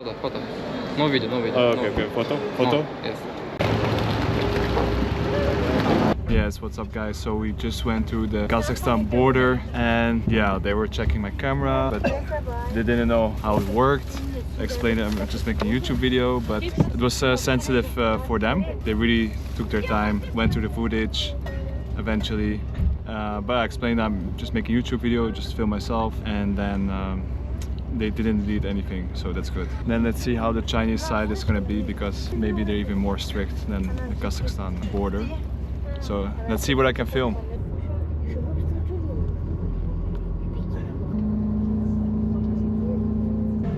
Photo. No video, no video. Oh, okay, okay. Photo? No, yes. Yes, what's up guys? So we just went to the Kazakhstan border and yeah, they were checking my camera, but they didn't know how it worked. I explained it, I'm just making a YouTube video, but it was sensitive for them. They really took their time, went through the footage eventually. But I explained I'm just making a YouTube video, just film myself, and then they didn't delete anything, so that's good. Then let's see how the Chinese side is gonna be, because maybe they're even more strict than the Kazakhstan border. So let's see what I can film.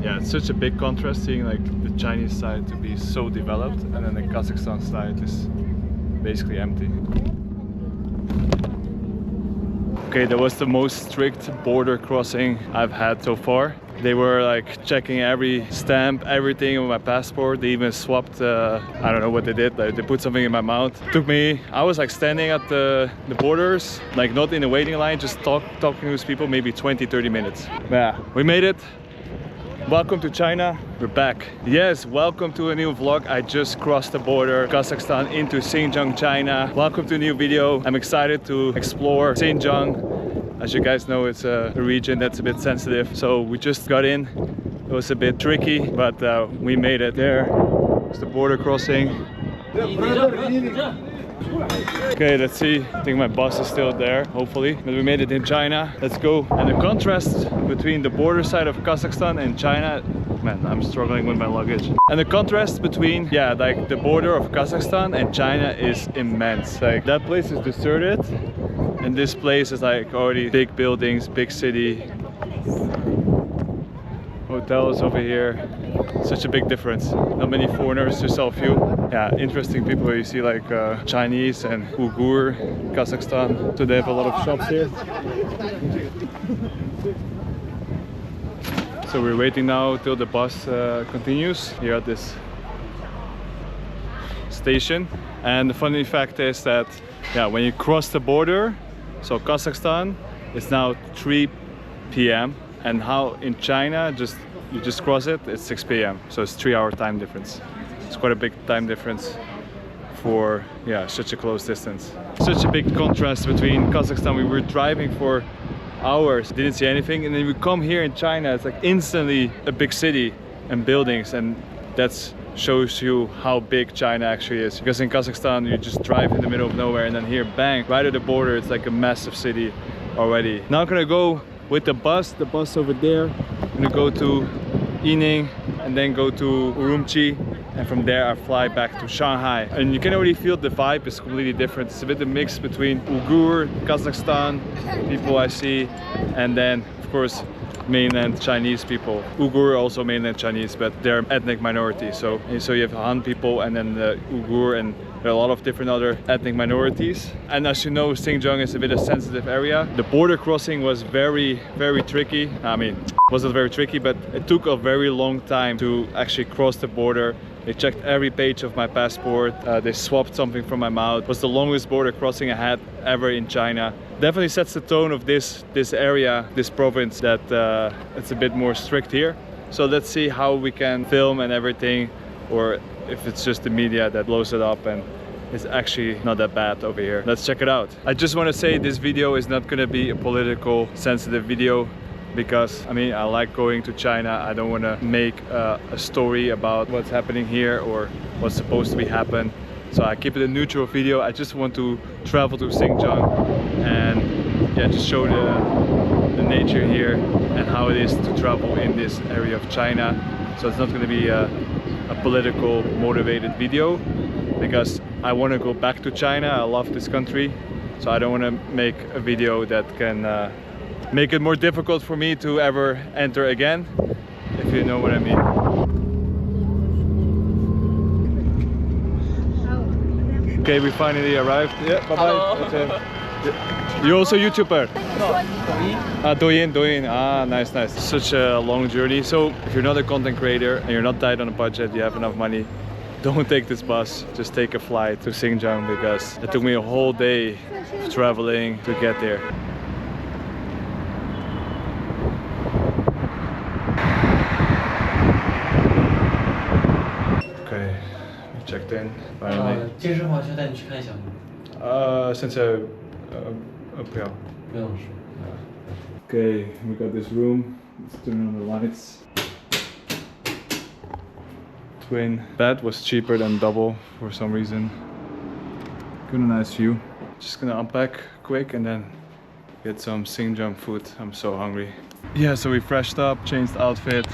Yeah, it's such a big contrast seeing like the Chinese side to be so developed and then the Kazakhstan side is basically empty. Okay, that was the most strict border crossing I've had so far. They were like checking every stamp, everything on my passport. They even swapped, I don't know what they did, like, they put something in my mouth. I was like standing at the borders, like not in a waiting line, just talking to these people, maybe 20-30 minutes. Yeah, we made it. Welcome to China, we're back. Yes, welcome to a new vlog. I just crossed the border, Kazakhstan into Xinjiang, China. Welcome to a new video. I'm excited to explore Xinjiang. As you guys know, it's a region that's a bit sensitive. So we just got in. It was a bit tricky, but we made it. There, it's the border crossing. Okay, let's see. I think my bus is still there, hopefully. But we made it in China. Let's go. And the contrast between the border side of Kazakhstan and China, man, I'm struggling with my luggage. And the contrast between, yeah, like the border of Kazakhstan and China is immense. Like that place is deserted, and this place is like already big buildings, big city. Hotels over here. Such a big difference. Not many foreigners, just a few. Yeah, interesting people. You see like Chinese and Uyghur, Kazakhstan. So they have a lot of shops here. So we're waiting now till the bus continues here at this station. And the funny fact is that, yeah, when you cross the border, so Kazakhstan, it's now 3 p.m. and how in China, you just cross it, it's 6 p.m. So it's 3-hour time difference. It's quite a big time difference for, yeah, such a close distance. Such a big contrast between Kazakhstan. We were driving for hours, didn't see anything, and then we come here in China, it's like instantly a big city and buildings, and that shows you how big China actually is. Because in Kazakhstan you just drive in the middle of nowhere, and then here, bang, right at the border, it's like a massive city already. Now I'm gonna go with the bus over there. I'm gonna go to Yining and then go to Urumqi, and from there I fly back to Shanghai. And you can already feel the vibe is completely different. It's a bit of a mix between Uyghur, Kazakhstan people I see, and then of course mainland Chinese people. Uyghur also mainland Chinese, but they're ethnic minority. So you have Han people and then the Uyghur, and there are a lot of different other ethnic minorities. And as you know, Xinjiang is a bit of a sensitive area. The border crossing was very, very tricky. I mean, it wasn't very tricky, but it took a very long time to actually cross the border. They checked every page of my passport. They swapped something from my mouth. It was the longest border crossing I had ever in China. Definitely sets the tone of this area, this province, that it's a bit more strict here. So let's see how we can film and everything, or if it's just the media that blows it up and it's actually not that bad over here. Let's check it out. I just want to say this video is not going to be a political sensitive video, because I mean, I like going to China. I don't want to make a story about what's happening here or what's supposed to be happen. So I keep it a neutral video. I just want to travel to Xinjiang and yeah, just show the nature here and how it is to travel in this area of China. So it's not going to be a political motivated video, because I want to go back to China. I love this country, so I don't want to make a video that can make it more difficult for me to ever enter again, if you know what I mean. Okay, we finally arrived. Yeah, bye bye. You're also a YouTuber? No, Douyin. Ah, nice. Such a long journey. So if you're not a content creator and you're not tight on a budget, you have enough money, don't take this bus. Just take a flight to Xinjiang, because it took me a whole day of traveling to get there. moved in finally. 健身房就带你去看一下吗？现在不要。不用是。Okay, we got this room. Let's turn on the lights. Twin bed was cheaper than double for some reason. Got a nice view. Just gonna unpack quick and then get some Xinjiang food. I'm so hungry. Yeah, so we freshed up, changed outfit.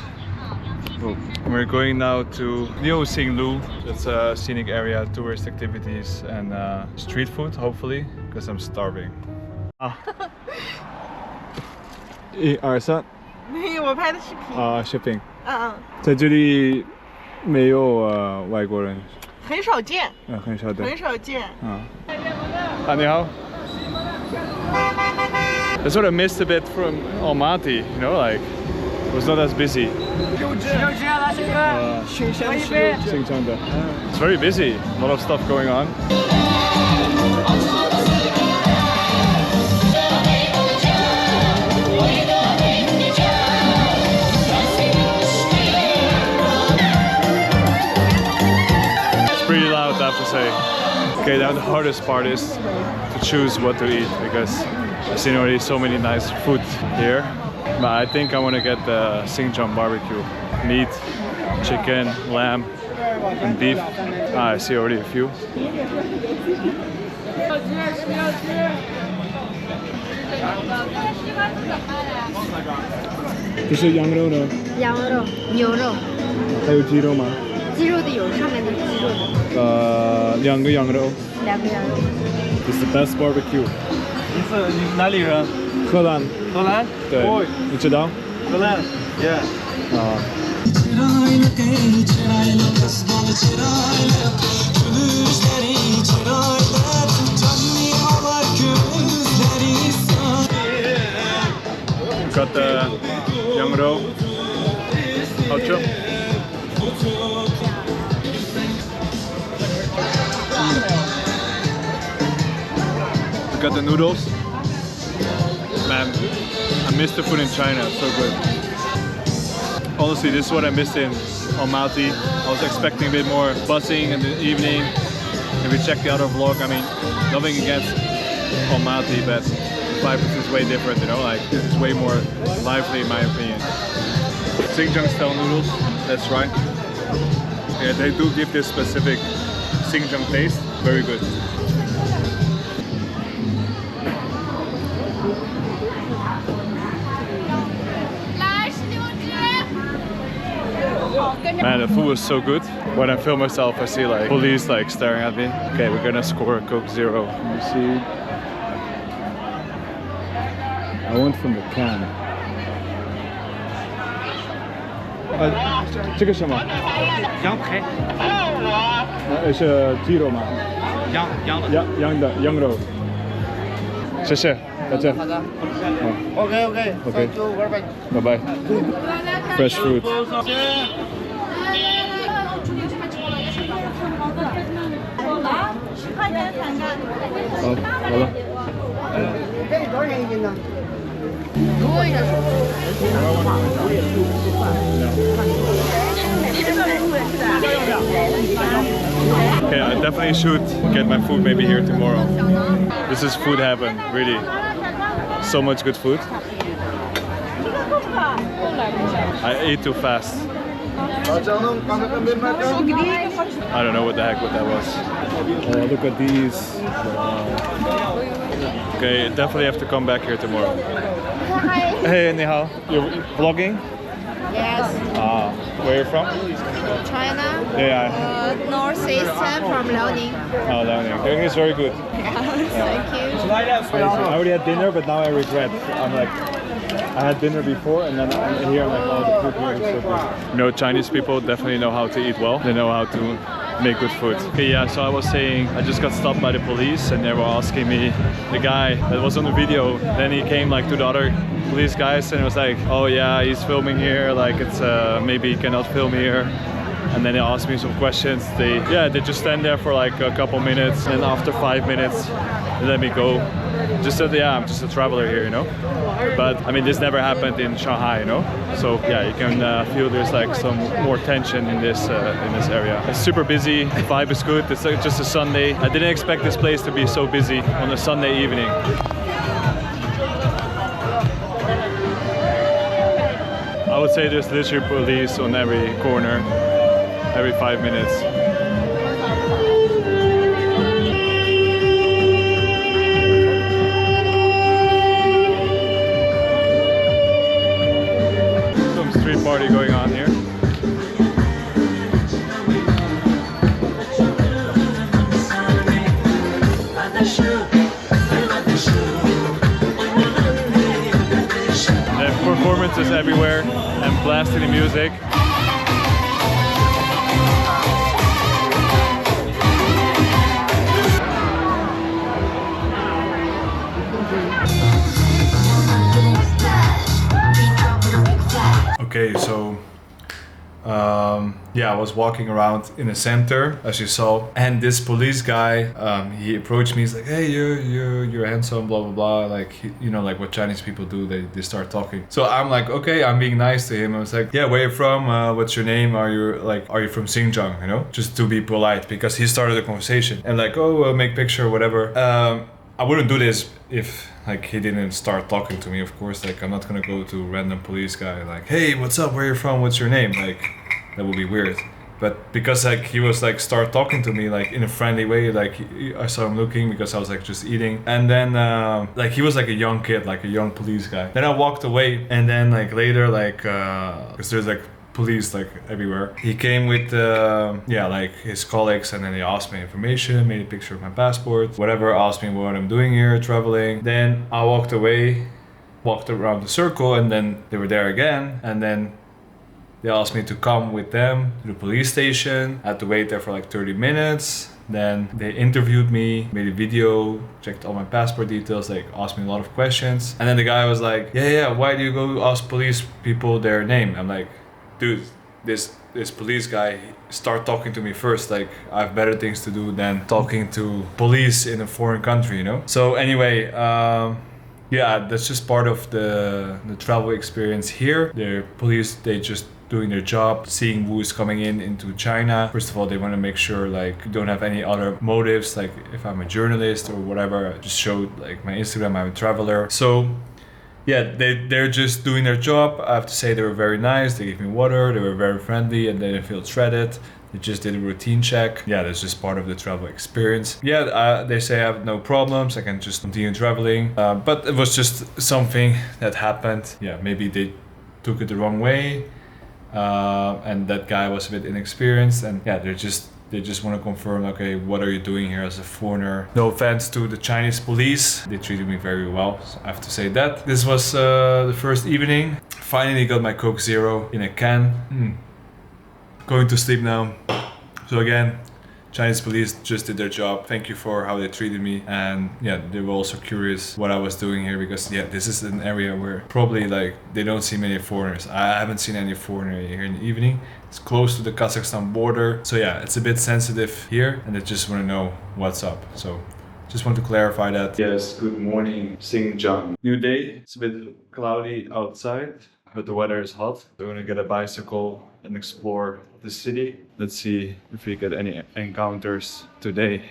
We're going now to Xinglu. It's a scenic area, tourist activities and street food, hopefully, because I'm starving. 1、2、3。没有，我拍的视频。shipping。在这里没有外国人。很少见。很少见。很少见。你好。I sort of missed a bit from Almaty, you know, like it was not as busy. It's very busy, a lot of stuff going on. It's pretty loud, I have to say. Okay, now the hardest part is to choose what to eat because I've seen already so many nice food here. But I think I want to get the Xinjiang barbecue. Meat, chicken, lamb, and beef. I see already a few. 这是羊肉呢？羊肉、牛肉，还有鸡肉吗？鸡肉的有，上面的鸡肉。2个羊肉。2个羊肉。This is the best barbecue. 你是哪里人？荷兰。荷兰？对，你知道？荷兰 ，Yeah。Got the 羊肉，好吃。Got the noodles. Man, I missed the food in China, it's so good. Honestly, this is what I missed in Almaty. I was expecting a bit more buzzing in the evening. If we check the other vlog, I mean, nothing against Almaty, but the vibe is way different, you know, like this is way more lively in my opinion. Xinjiang style noodles, that's right. Yeah, they do give this specific Xinjiang taste, very good. Man, the food was so good. When I film myself, I see like police like staring at me. Okay, we're gonna score a Coke Zero. Let me see. I want from the can. 这个什么？羊排。是鸡肉吗？羊的。羊肉。谢谢，再见。好的。OK。Bye bye. Fresh fruit. 好，好了。这多少钱一斤呢？Okay, I definitely should get my food maybe here tomorrow. This is food heaven, really. So much good food. I ate too fast. I don't know what the heck that was. Oh, look at these. Wow. Okay, definitely have to come back here tomorrow. Hey, ni hao. You're vlogging? Yes. Where are you from? China. Yeah. Northeast from Liaoning. Oh, Liaoning. Liaoning is very good. Thank you. I already had dinner, but now I regret. I'm like, I had dinner before, and then I'm here. I'm like, oh, the food here is so good. You know, Chinese people definitely know how to eat well. They know how to make good food. Okay, yeah. So I was saying, I just got stopped by the police, and they were asking me, the guy that was on the video. Then he came like to the other police guys, and it was like, oh yeah, he's filming here. Like it's maybe he cannot film here. and then they ask me some questions. They just stand there for like a couple minutes, and after 5 minutes they let me go. Just said, yeah, I'm just a traveler here, you know. But I mean, this never happened in Shanghai, you know. So yeah, you can feel there's like some more tension in this area. It's super busy. The vibe is good. It's like just a Sunday. I didn't expect this place to be so busy on a Sunday evening. I would say there's literally police on every corner, every 5 minutes. Some street party going on here. Performances everywhere and blasting the music. Okay, so yeah, I was walking around in the center, as you saw, and this police guy, he approached me. He's like, "Hey, you're handsome, blah blah blah." Like, you know, like what Chinese people do, they start talking. So I'm like, okay, I'm being nice to him. I was like, "Yeah, where you from? What's your name? Are you from Xinjiang?" You know, just to be polite, because he started the conversation and like, "Oh, make picture, whatever." I wouldn't do this if like he didn't start talking to me, of course. Like, I'm not gonna go to a random police guy like, "Hey, what's up? Where you from? What's your name?" Like, that would be weird. But because like he was like start talking to me like in a friendly way, like I saw him looking because I was like just eating, and then like he was like a young kid, like a young police guy. Then I walked away, and then like later, like because there's like police like everywhere, he came with yeah, like his colleagues, and then they asked me information, made a picture of my passport, whatever, asked me what I'm doing here, traveling. Then I walked away, walked around the circle, and then they were there again, and then they asked me to come with them to the police station. I had to wait there for like 30 minutes. Then they interviewed me, made a video, checked all my passport details, like asked me a lot of questions. And then the guy was like, yeah, why do you go ask police people their name? I'm like, dude, this police guy start talking to me first. Like, I have better things to do than talking to police in a foreign country, you know? So anyway, yeah, that's just part of the travel experience here. The police, they just doing their job, seeing who is coming into China. First of all, they want to make sure like you don't have any other motives, like if I'm a journalist or whatever. I just showed like my Instagram, I'm a traveler. So yeah, they're just doing their job. I have to say they were very nice. They gave me water, they were very friendly, and they didn't feel threatened. They just did a routine check. Yeah, that's just part of the travel experience. Yeah, they say I have no problems, I can just continue traveling. But it was just something that happened. Yeah, maybe they took it the wrong way. And that guy was a bit inexperienced, and yeah, they just want to confirm, okay, what are you doing here as a foreigner? No offense to the Chinese police, they treated me very well, so I have to say that. This was the first evening. Finally got my Coke Zero in a can. Going to sleep now. So again, Chinese police just did their job. Thank you for how they treated me, and yeah, they were also curious what I was doing here, because yeah, this is an area where probably like they don't see many foreigners. I haven't seen any foreigner here in the evening. It's close to the Kazakhstan border, so yeah, it's a bit sensitive here, and they just want to know what's up. So just want to clarify that. Yes, good morning, Xinjiang. New day. It's a bit cloudy outside, but the weather is hot. We're gonna get a bicycle and explore the city. Let's see if we get any encounters today.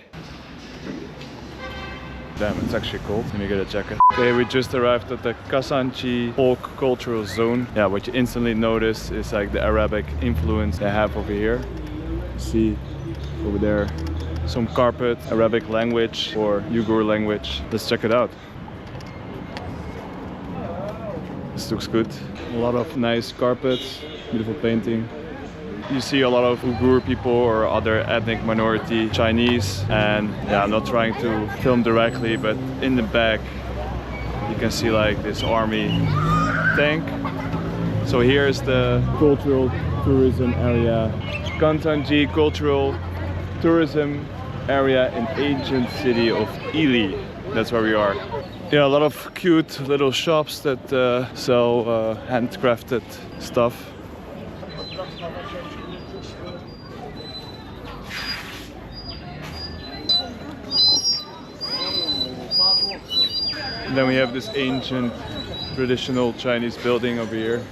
Damn, it's actually cold. Let me get a jacket. Okay, we just arrived at the Kazan-chi folk cultural zone. Yeah, what you instantly notice is like the Arabic influence they have over here. See over there some carpet, Arabic language or Uyghur language. Let's check it out. This looks good. A lot of nice carpets, beautiful painting. You see a lot of Uyghur people or other ethnic minority Chinese, and yeah, I'm not trying to film directly, but in the back you can see like this army tank. So here's the cultural tourism area, Kazan-chi cultural tourism area in ancient city of Yili. That's where we are. Yeah, a lot of cute little shops that sell handcrafted stuff. then we have this ancient, traditional Chinese building over here.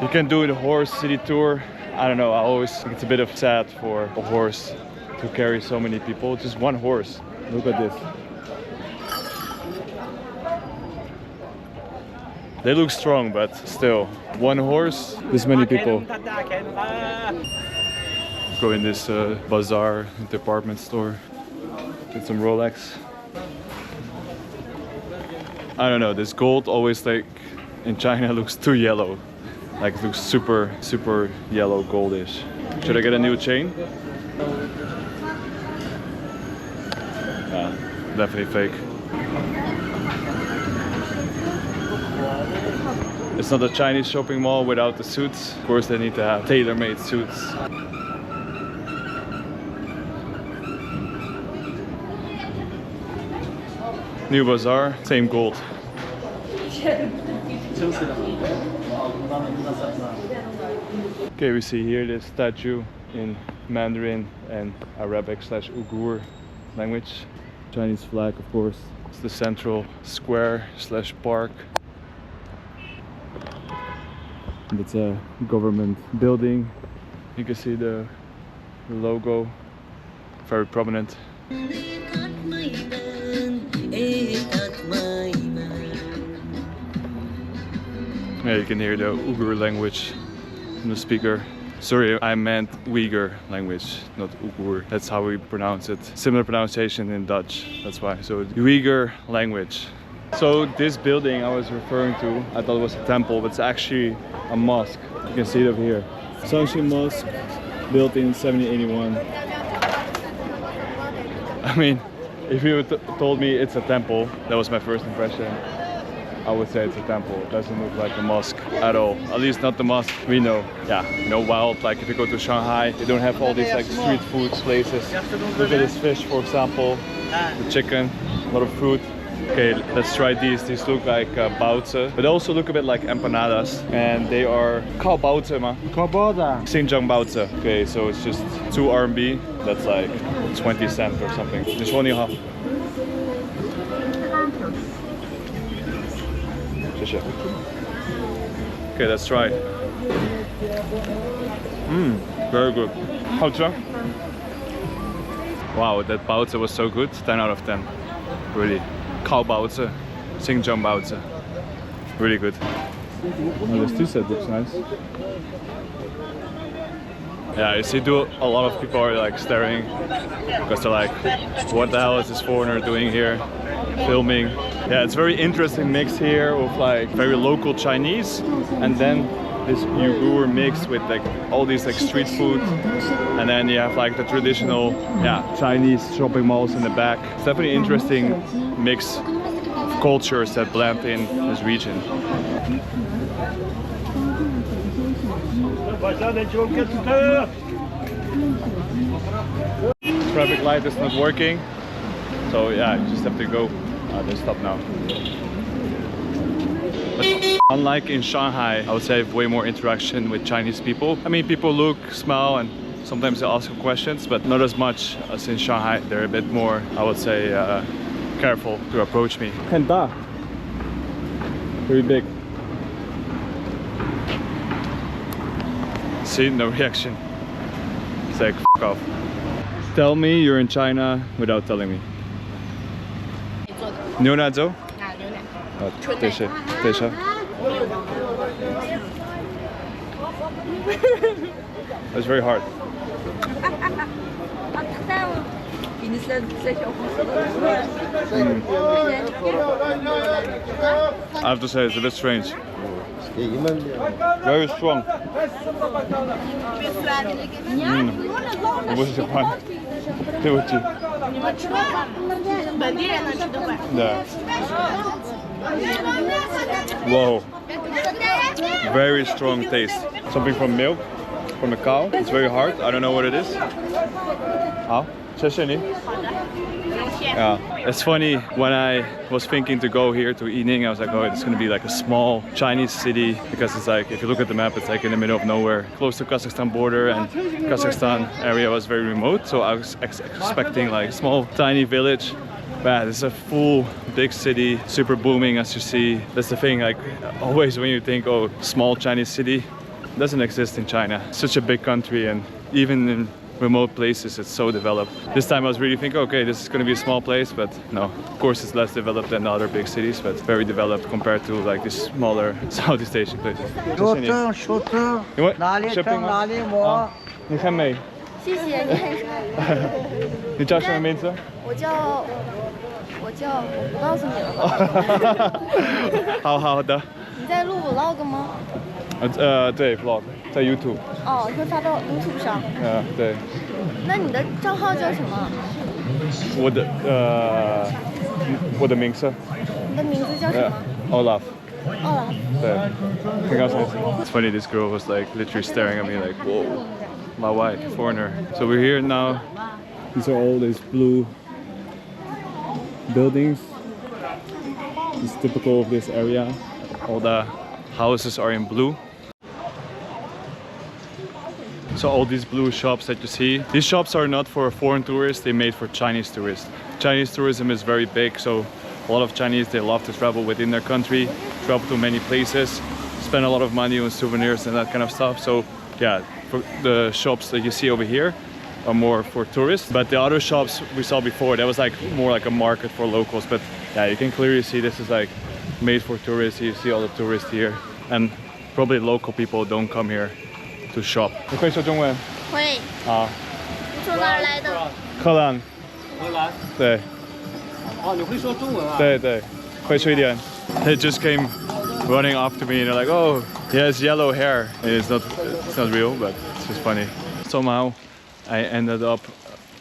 You can do the horse city tour. I don't know, I always think it's a bit of sad for a horse to carry so many people. Just one horse. Look at this. They look strong, but still, one horse, this many people. Go in this bazaar, department store, get some Rolex. I don't know, this gold always like in China looks too yellow. Like it looks super, super yellow goldish. Should I get a new chain? Nah, definitely fake. It's not a Chinese shopping mall without the suits. Of course they need to have tailor-made suits. New bazaar, same gold. Okay, we see here this statue in Mandarin and Arabic/Uyghur language. Chinese flag, of course. It's the central square/park. It's a government building. You can see the logo, very prominent. Yeah, you can hear the Uyghur language from the speaker. Sorry, I meant Uyghur language, not Uyghur. That's how we pronounce it. Similar pronunciation in Dutch, that's why. So Uyghur language. So this building I was referring to, I thought it was a temple, but it's actually a mosque. You can see it over here. Kazan-chi Mosque, built in 1781. I mean, if you told me it's a temple, that was my first impression, I would say it's a temple. It doesn't look like a mosque at all. At least not the mosque we know. Yeah, no wild, like if you go to Shanghai, they don't have all these like street food places. Look at this fish, for example, the chicken, a lot of fruit. Okay, let's try these. These look like baozi, but they also look a bit like empanadas. And they are kao baozi, ma? Kao baozi. Xinjiang baozi. Okay, so it's just 2 RMB. That's like 20 cents or something. This one you have. Okay, let's try. Very good. Howcha? Wow, that baozi was so good. 10 out of 10. Really. Kao baozi, Xinjiang baozi. Really good. Oh, this tea set looks nice. Yeah, you see, a lot of people are like staring because they're like, what the hell is this foreigner doing here? Filming. Yeah, it's very interesting mix here of like very local Chinese and then this Uyghur mix with like all these like street food, and then you have like the traditional Chinese shopping malls in the back. It's definitely an interesting mix of cultures that blend in this region. Traffic light is not working, so yeah, you just have to go. They stop now. But unlike in Shanghai, I would say I have way more interaction with Chinese people. I mean, people look, smile, and sometimes they ask questions, but not as much as in Shanghai. They're a bit more, I would say, careful to approach me. Kenta. Very big. See, no reaction. It's like, f off. Tell me you're in China without telling me. 牛奶粥? That's very hard. I have to say, it's a bit strange. Very strong. 我不喜欢，对不起。你们吃得惯吗？本地人能吃得惯。对。Whoa. Very strong taste. Something from milk, from a cow. It's very hard. I don't know what it is. 好，谢谢你。It's funny, when I was thinking to go here to Yining, I was like, oh, it's gonna be like a small Chinese city, because it's like, if you look at the map, it's like in the middle of nowhere, close to Kazakhstan border, and Kazakhstan area was very remote, so I was expecting like small tiny village. But it's a full big city, super booming, as you see. That's the thing, like always when you think, oh, small Chinese city, it doesn't exist in China. It's such a big country, and even in remote places it's so developed. This time I was really thinking, okay, this is going to be a small place, but no, of course it's less developed than the other big cities, but very developed compared to like these smaller Southeast Asian places. 因为shopping吗？你看美。谢谢，你很你叫什么名字？我不告诉你了。好的。你在录 vlog 吗？对 vlog 在 YouTube。哦，会发到 YouTube 上。对。那你的账号叫什么？我的名字。你的名字叫什么？Olaf。Olaf。对。挺高兴。It's funny, this girl was like literally staring at me like, whoa, my wife, foreigner. So we're here now. These are all these blue buildings. It's typical of this area. All the houses are in blue. So all these blue shops that you see, these shops are not for foreign tourists, they're made for Chinese tourists. Chinese tourism is very big, so a lot of Chinese, they love to travel within their country, travel to many places, spend a lot of money on souvenirs and that kind of stuff. So yeah, for the shops that you see over here are more for tourists, but the other shops we saw before, that was like more like a market for locals. But yeah, you can clearly see this is like made for tourists. You see all the tourists here, and probably local people don't come here to shop. 你会说中文？会。好。你从哪儿来的？荷兰。荷兰。对。哦，你会说中文啊？对对，会说一点。They just came running after me and they're like, oh, he has yellow hair. And it's not real, but it's just funny. Somehow I ended up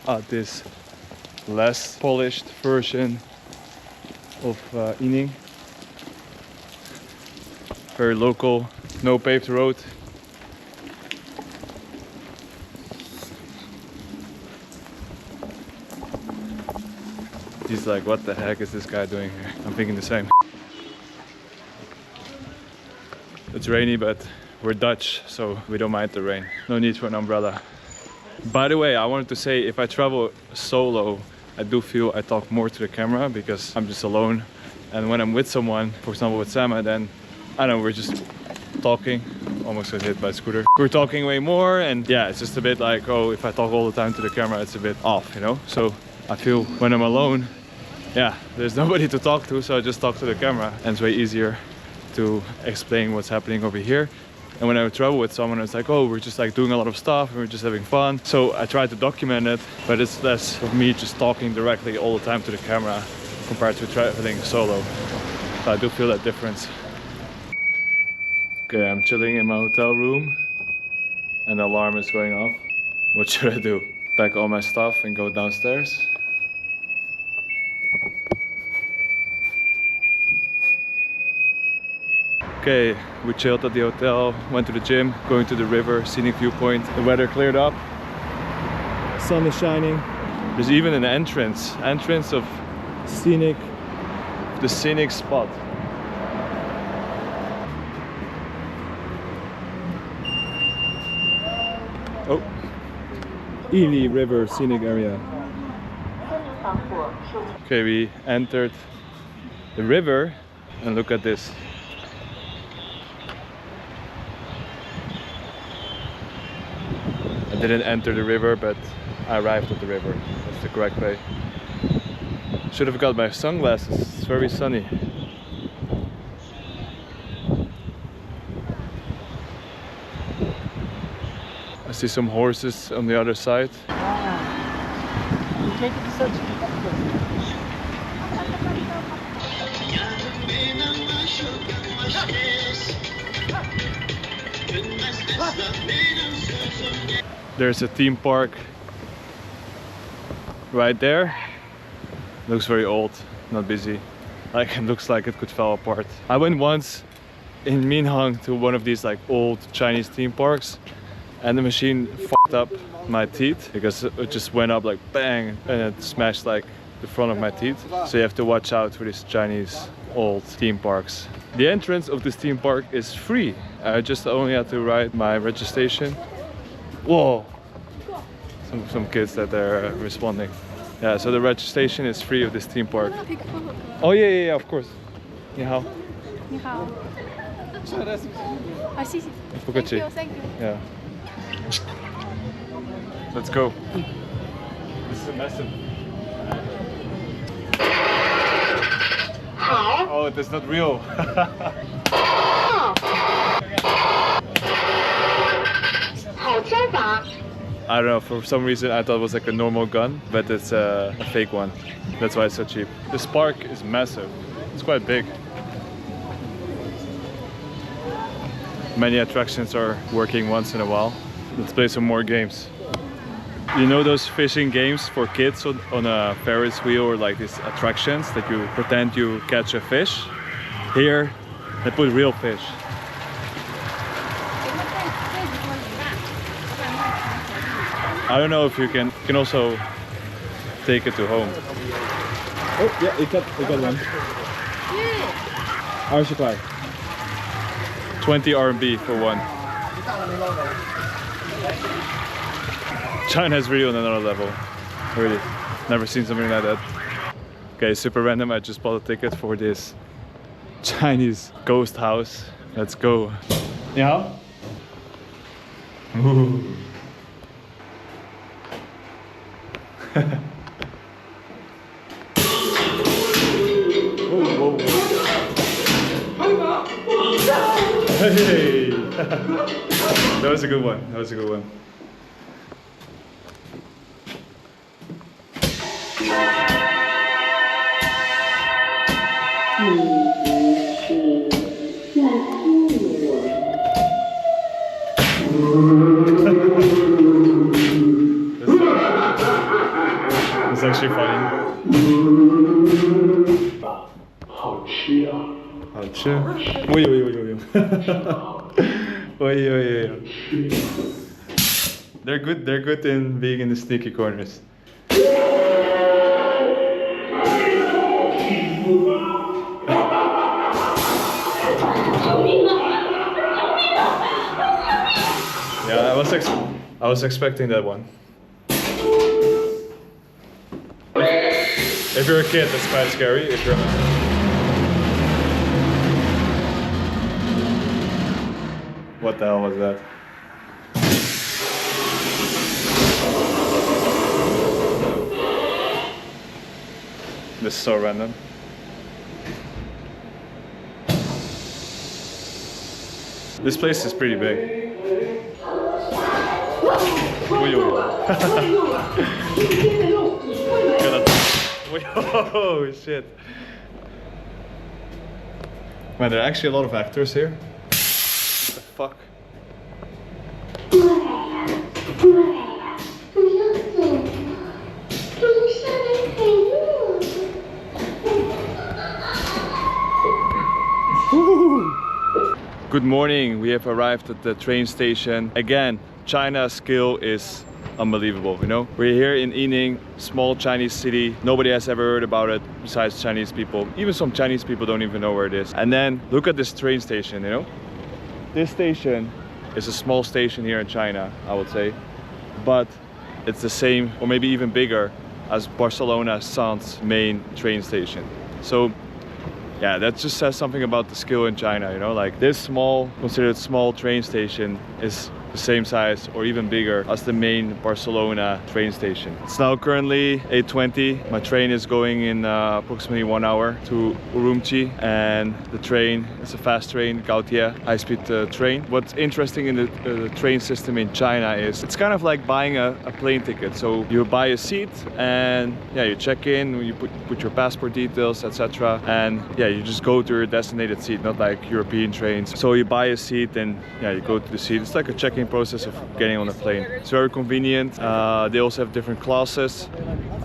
at this less polished version of Yining. Very local, no paved road. He's like, what the heck is this guy doing here? I'm thinking the same. It's rainy, but we're Dutch, so we don't mind the rain. No need for an umbrella. By the way, I wanted to say, if I travel solo, I do feel I talk more to the camera because I'm just alone. And when I'm with someone, for example with Sama, then I don't know, we're just talking. Almost got hit by a scooter. We're talking way more, and yeah, it's just a bit like, oh, if I talk all the time to the camera, it's a bit off, you know? So I feel when I'm alone, yeah, there's nobody to talk to, so I just talk to the camera, and it's way easier to explain what's happening over here. And when I travel with someone, it's like, oh, we're just like doing a lot of stuff and we're just having fun. So I try to document it, but it's less of me just talking directly all the time to the camera compared to traveling solo. So I do feel that difference. Okay, I'm chilling in my hotel room and the alarm is going off. What should I do? Pack all my stuff and go downstairs? Okay, we chilled at the hotel, went to the gym, going to the river, scenic viewpoint. The weather cleared up, sun is shining. There's even an entrance of the scenic spot. Oh, Yili River scenic area. Okay, we entered the river and look at this. I didn't enter the river, but I arrived at the river. That's the correct way. Should have got my sunglasses. It's very sunny. I see some horses on the other side. There's a theme park right there. Looks very old, not busy. Like, it looks like it could fall apart. I went once in Minhang to one of these like old Chinese theme parks, and the machine fucked up my teeth because it just went up like bang, and it smashed like the front of my teeth. So you have to watch out for these Chinese old theme parks. The entrance of this theme park is free. I just only had to write my registration. Whoa! Some kids that are responding. Yeah, so the registration is free of this theme park. Oh yeah, of course. 你好。你好。好，谢谢。不客气。Thank you. Yeah. Let's go. This is massive. Oh, that's not real. I don't know, for some reason I thought it was like a normal gun, but it's a fake one. That's why it's so cheap. This park is massive. It's quite big. Many attractions are working once in a while. Let's play some more games. You know those fishing games for kids on a Ferris wheel or like these attractions that you pretend you catch a fish? Here, they put real fish. I don't know if you can also take it to home. Oh yeah, ik got one. 20 块. 20 RMB for one. China is really on another level. Really, never seen something like that. Okay, super random. I just bought a ticket for this Chinese ghost house. Let's go. 你好. Ooh. Whoa. Hey! That was a good one. That was a good one. It's actually funny. 好吃啊！好吃。喂。They're good in being in the sneaky corners. Yeah, I was expecting that one. If you're a kid, that's quite scary. If you're what the hell was that? This is so random. This place is pretty big. Oh shit. Man, there are actually a lot of actors here. What the fuck? Good morning, we have arrived at the train station. Again, China's skill is unbelievable, you know? We're here in Yining, small Chinese city. Nobody has ever heard about it besides Chinese people. Even some Chinese people don't even know where it is. And then look at this train station, you know? This station is a small station here in China, I would say. But it's the same, or maybe even bigger, as Barcelona Sants main train station. So yeah, that just says something about the skill in China, you know? Like this small, considered small train station is the same size or even bigger as the main Barcelona train station. It's now currently 8:20. My train is going in approximately 1 hour to Urumqi, and the train is a fast train, Gulja, high-speed train. What's interesting in the train system in China is it's kind of like buying a plane ticket. So you buy a seat and yeah, you check in, you put your passport details, etc. And yeah, you just go to your designated seat, not like European trains. So you buy a seat and yeah, you go to the seat. It's like a check-in process of getting on a plane. It's very convenient. They also have different classes.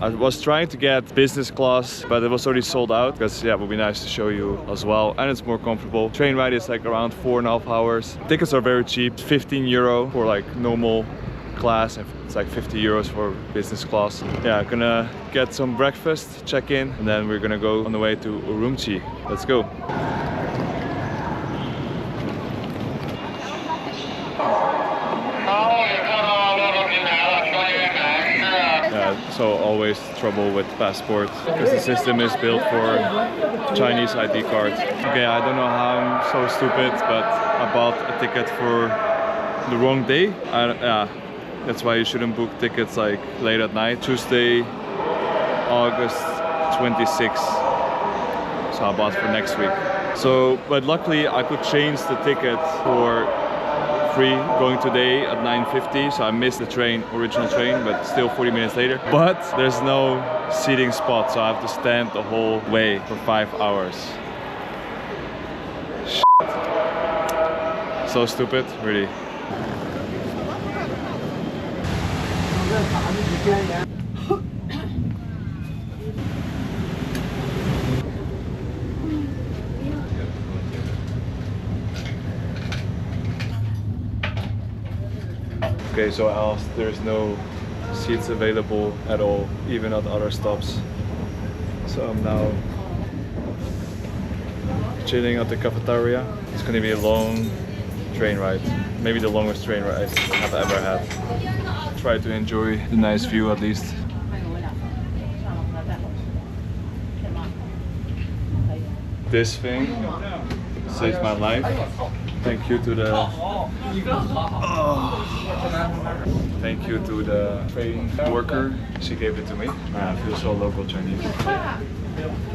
I was trying to get business class, but it was already sold out because yeah, it would be nice to show you as well, and it's more comfortable. Train ride is like around 4.5 hours. Tickets are very cheap, 15 euro for like normal class, and it's like 50 euros for business class. Yeah, gonna get some breakfast, check in, and then we're gonna go on the way to Urumqi. Let's go. So always trouble with passport because the system is built for Chinese ID cards. Okay, I don't know how I'm so stupid, but I bought a ticket for the wrong day. Yeah, that's why you shouldn't book tickets like late at night. Tuesday, August 26th. So I bought for next week. So, but luckily I could change the ticket for free going today at 9:50, so I missed the original train, but still 40 minutes later. But there's no seating spot, so I have to stand the whole way for 5 hours. Shit. So stupid, really. Okay, so I asked, there's no seats available at all, even at other stops. So I'm now chilling at the cafeteria. It's gonna be a long train ride. Maybe the longest train ride I've ever had. Try to enjoy the nice view at least. This thing saved my life. Thank you to the thank you to the train worker. She gave it to me. I feel so local Chinese.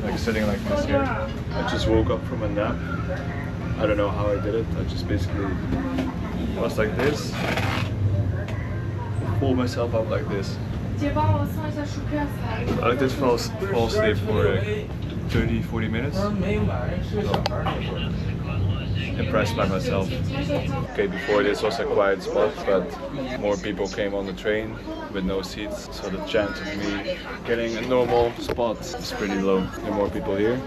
Like sitting like this here. I just woke up from a nap. I don't know how I did it. I just basically was like this. Pull myself up like this. I just fall asleep for 30-40 minutes. Impressed by myself. Okay, before this was a quiet spot, but more people came on the train with no seats, so the chance of me getting a normal spot is pretty low. There are more people here.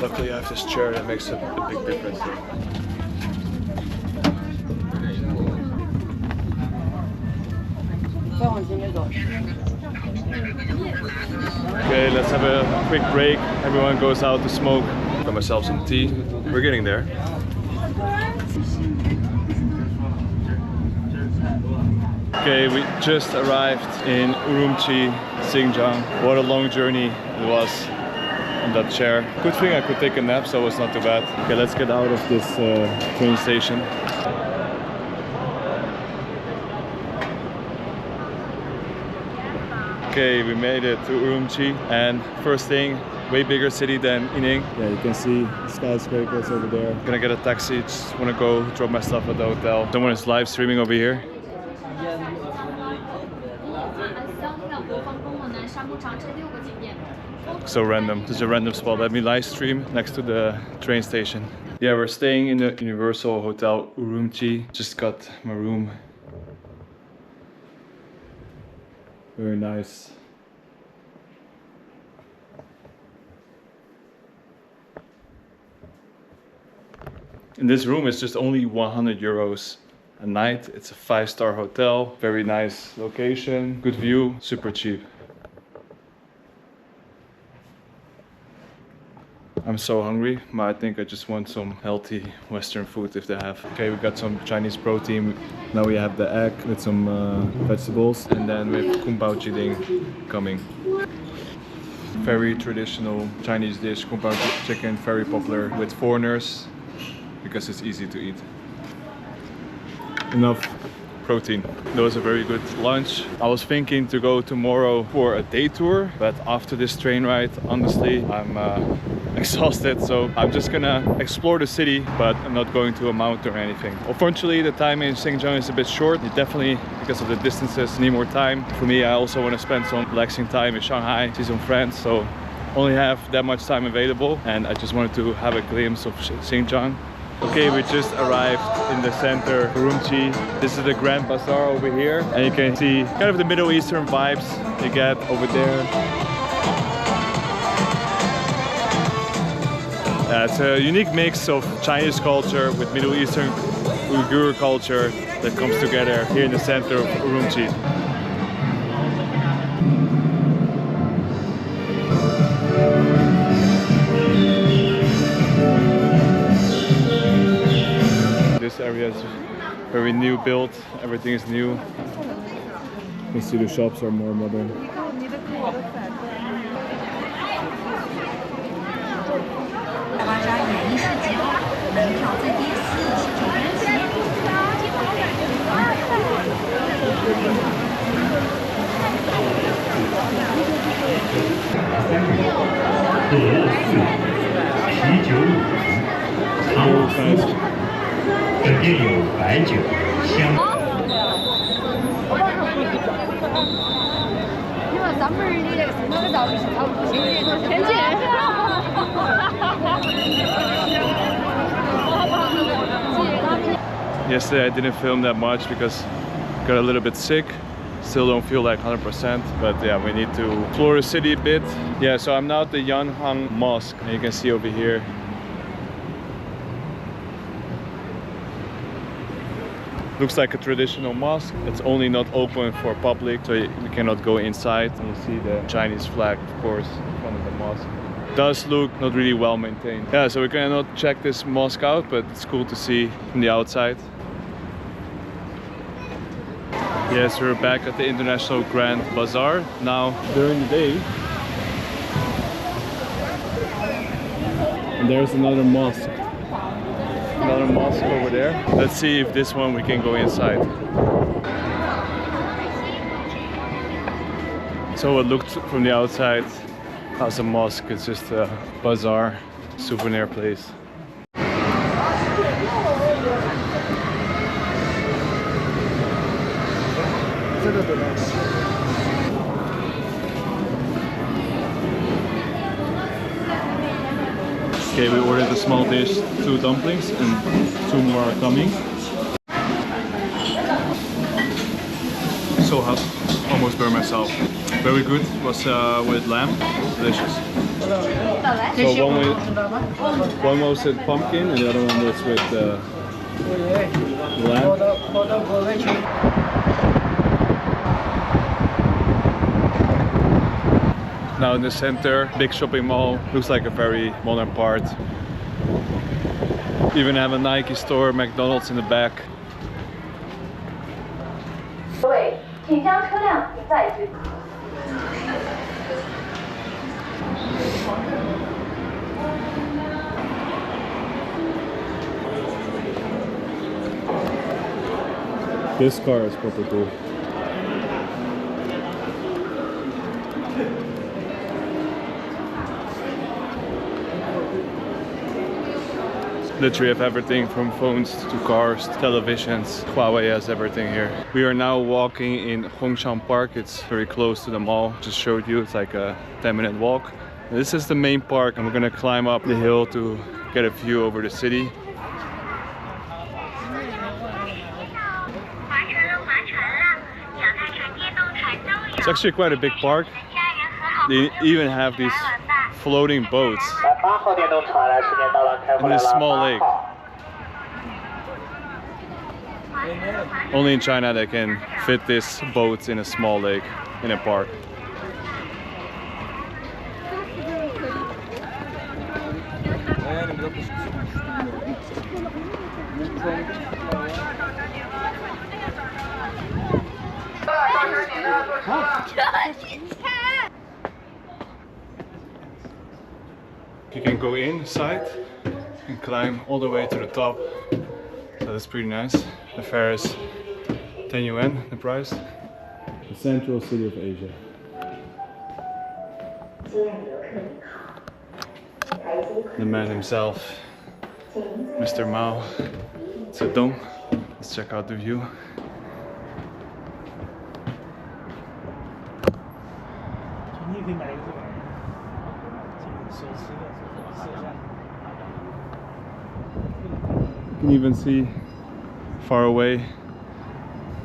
Luckily I have this chair that makes a big difference here. Okay, let's have a quick break. Everyone goes out to smoke. Got myself some tea. We're getting there. Okay, we just arrived in Urumqi, Xinjiang. What a long journey it was on that chair. Good thing I could take a nap, so it was not too bad. Okay, let's get out of this train station. Okay, we made it to Urumqi, and first thing, way bigger city than Yining. Yeah, you can see skyscrapers over there. Gonna get a taxi, just wanna go drop my stuff at the hotel. Someone is live streaming over here. So random, just a random spot. Let me live stream next to the train station. Yeah, we're staying in the Universal Hotel Urumqi. Just got my room. Very nice. In this room it's just only 100 euros a night. It's a 5-star hotel, very nice location, good view, super cheap. I'm so hungry, but I think I just want some healthy Western food if they have. Okay, we got some Chinese protein. Now we have the egg with some vegetables, and then we have Kung Pao Yining coming. Very traditional Chinese dish, Kung Pao chicken, very popular with foreigners because it's easy to eat. Enough protein. That was a very good lunch. I was thinking to go tomorrow for a day tour, but after this train ride, honestly, I'm exhausted, so I'm just gonna explore the city, but I'm not going to a mountain or anything. Unfortunately, the time in Xinjiang is a bit short. You definitely, because of the distances, need more time. For me, I also want to spend some relaxing time in Shanghai, see some friends, so only have that much time available, and I just wanted to have a glimpse of Xinjiang. Okay, we just arrived in the center, Urumqi. This is the Grand Bazaar over here, and you can see kind of the Middle Eastern vibes you get over there. It's a unique mix of Chinese culture with Middle Eastern Uyghur culture. that comes together here in the center of Urumqi. This area is very new built, everything is new. You see the shops are more modern. Yesterday I didn't film that much because I got a little bit sick. Still don't feel like 100%, but yeah, we need to explore the city a bit. Yeah, so I'm now at the Yanhang Mosque, and you can see over here. Looks like a traditional mosque. It's only not open for public, so we cannot go inside. And you see the Chinese flag, of course, in front of the mosque. Does look not really well maintained. Yeah, so we cannot check this mosque out, but it's cool to see from the outside. Yes, we're back at the International Grand Bazaar. Now, during the day. And there's another mosque. Another mosque over there. Let's see if this one we can go inside. So it looked from the outside as a mosque. It's just a bazaar, souvenir place. Okay, we ordered a small dish, 2 dumplings, and 2 more are coming. So hot, almost burned myself. Very good, was with lamb, delicious. So one was with pumpkin and the other one was with lamb. Now in the center, big shopping mall, looks like a very modern part. Even have a Nike store, McDonald's in the back. This car is proper cool. Literally have everything from phones to cars, televisions. Huawei has everything here. We are now walking in Hongshan Park. It's very close to the mall. Just showed you, it's like a 10-minute walk. And this is the main park and we're gonna climb up the hill to get a view over the city. It's actually quite a big park. They even have these floating boats in this small lake. Only in China they can fit this boat in a small lake in a park. You can go inside and climb all the way to the top, so that's pretty nice. The fare is 10 yuan, the price. The central city of Asia. The man himself, Mr. Mao Zedong. Let's check out the view. You can even see far away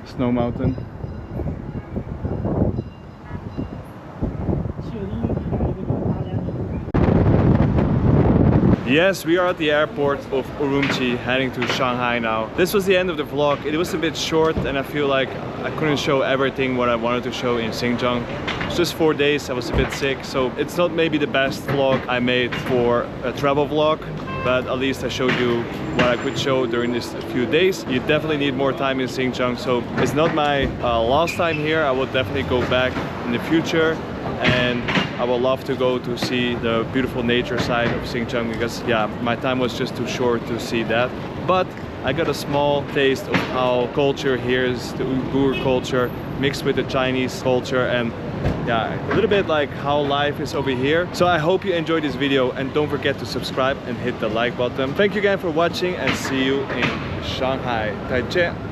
Snow Mountain. Yes, we are at the airport of Urumqi, heading to Shanghai now. This was the end of the vlog. It was a bit short and I feel like I couldn't show everything what I wanted to show in Xinjiang. It's just 4 days, I was a bit sick, so it's not maybe the best vlog I made for a travel vlog, but at least I showed you what I could show during these few days. You definitely need more time in Xinjiang, so it's not my last time here. I will definitely go back in the future, and I would love to go to see the beautiful nature side of Xinjiang because yeah, my time was just too short to see that. But I got a small taste of how culture here is, the Uyghur culture mixed with the Chinese culture, and yeah, a little bit like how life is over here. So I hope you enjoyed this video and don't forget to subscribe and hit the like button. Thank you again for watching and see you in Shanghai. 再见.